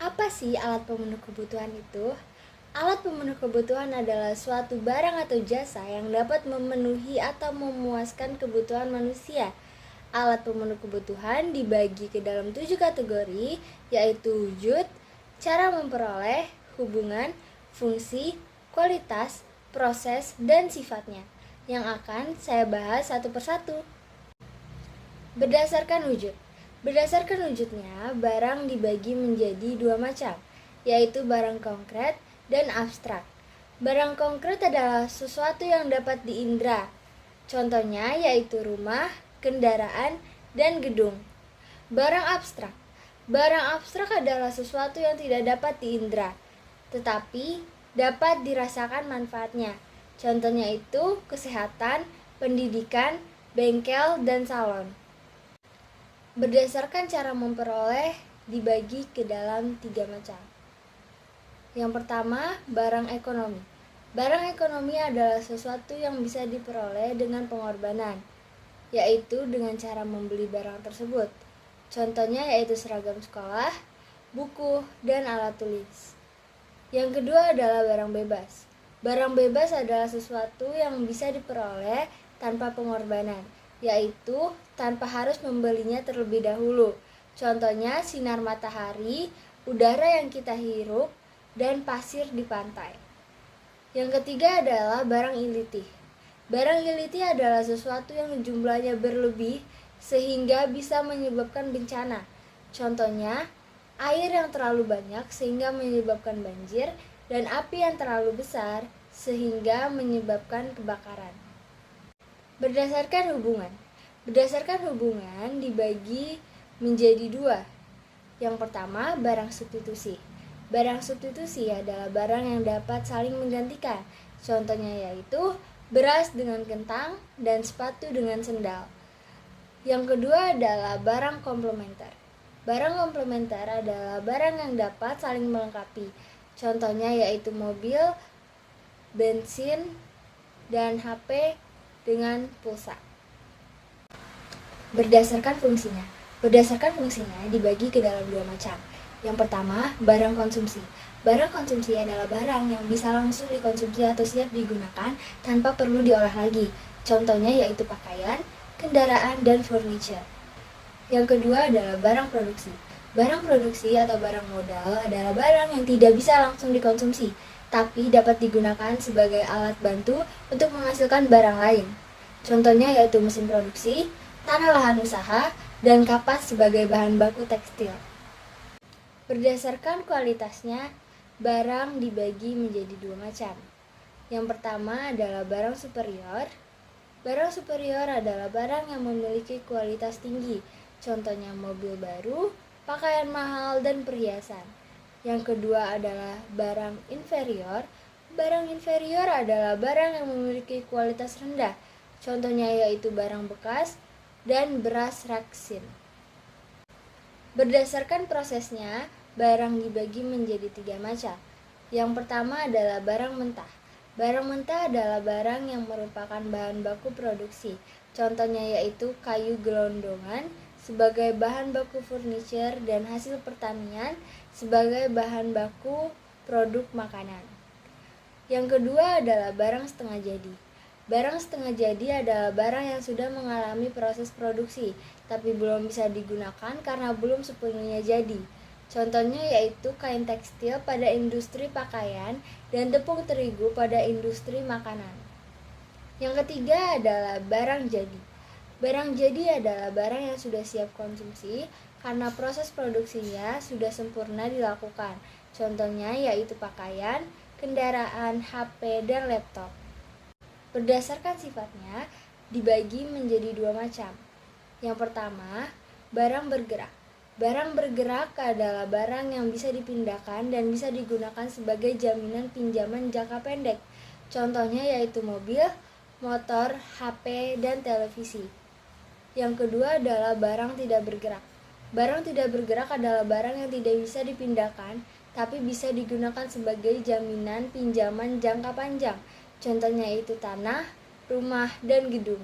Apa sih alat pemenuh kebutuhan itu? Alat pemenuh kebutuhan adalah suatu barang atau jasa yang dapat memenuhi atau memuaskan kebutuhan manusia. Alat pemenuh kebutuhan dibagi ke dalam 7 kategori, yaitu wujud, cara memperoleh, hubungan, fungsi, kualitas, proses, dan sifatnya, yang akan saya bahas satu persatu. Berdasarkan wujud. Berdasarkan wujudnya, barang dibagi menjadi dua macam, yaitu barang konkret dan abstrak. Barang konkret adalah sesuatu yang dapat diindra. Contohnya yaitu rumah, kendaraan, dan gedung. Barang abstrak. Barang abstrak adalah sesuatu yang tidak dapat diindra, tetapi dapat dirasakan manfaatnya. Contohnya itu kesehatan, pendidikan, bengkel, dan salon. Berdasarkan cara memperoleh dibagi ke dalam 3 macam. Yang pertama, barang ekonomi. Barang ekonomi adalah sesuatu yang bisa diperoleh dengan pengorbanan, yaitu dengan cara membeli barang tersebut. Contohnya yaitu seragam sekolah, buku, dan alat tulis. Yang kedua adalah barang bebas. Barang bebas adalah sesuatu yang bisa diperoleh tanpa pengorbanan, yaitu tanpa harus membelinya terlebih dahulu. Contohnya sinar matahari, udara yang kita hirup, dan pasir di pantai. Yang ketiga adalah barang ilitih. Barang ilitih adalah sesuatu yang jumlahnya berlebih sehingga bisa menyebabkan bencana. Contohnya, air yang terlalu banyak sehingga menyebabkan banjir, dan api yang terlalu besar sehingga menyebabkan kebakaran. Berdasarkan hubungan. Berdasarkan hubungan dibagi menjadi 2. Yang pertama, barang substitusi. Barang substitusi adalah barang yang dapat saling menggantikan. Contohnya yaitu beras dengan kentang dan sepatu dengan sendal. Yang kedua adalah barang komplementer. Barang komplementer adalah barang yang dapat saling melengkapi. Contohnya yaitu mobil, bensin, dan HP dengan pulsa. Berdasarkan fungsinya. Berdasarkan fungsinya dibagi ke dalam 2 macam. Yang pertama, barang konsumsi. Barang konsumsi adalah barang yang bisa langsung dikonsumsi atau siap digunakan tanpa perlu diolah lagi. Contohnya yaitu pakaian, kendaraan, dan furniture. Yang kedua adalah barang produksi. Barang produksi atau barang modal adalah barang yang tidak bisa langsung dikonsumsi, tapi dapat digunakan sebagai alat bantu untuk menghasilkan barang lain. Contohnya yaitu mesin produksi, tanah lahan usaha, dan kapas sebagai bahan baku tekstil. Berdasarkan kualitasnya, barang dibagi menjadi 2 macam. Yang pertama adalah barang superior. Barang superior adalah barang yang memiliki kualitas tinggi, contohnya mobil baru, pakaian mahal, dan perhiasan. Yang kedua adalah barang inferior. Barang inferior adalah barang yang memiliki kualitas rendah, contohnya yaitu barang bekas dan beras raksin. Berdasarkan prosesnya, barang dibagi menjadi 3 macam. Yang pertama adalah barang mentah. Barang mentah adalah barang yang merupakan bahan baku produksi. Contohnya yaitu kayu gelondongan sebagai bahan baku furniture dan hasil pertanian sebagai bahan baku produk makanan. Yang kedua adalah barang setengah jadi. Barang setengah jadi adalah barang yang sudah mengalami proses produksi, tapi belum bisa digunakan karena belum sepenuhnya jadi. Contohnya yaitu kain tekstil pada industri pakaian dan tepung terigu pada industri makanan. Yang ketiga adalah barang jadi. Barang jadi adalah barang yang sudah siap konsumsi karena proses produksinya sudah sempurna dilakukan. Contohnya yaitu pakaian, kendaraan, HP, dan laptop. Berdasarkan sifatnya dibagi menjadi 2 macam. Yang pertama, barang bergerak. Barang bergerak adalah barang yang bisa dipindahkan dan bisa digunakan sebagai jaminan pinjaman jangka pendek. Contohnya yaitu mobil, motor, HP, dan televisi. Yang kedua adalah barang tidak bergerak. Barang tidak bergerak adalah barang yang tidak bisa dipindahkan, tapi bisa digunakan sebagai jaminan pinjaman jangka panjang. Contohnya yaitu tanah, rumah, dan gedung.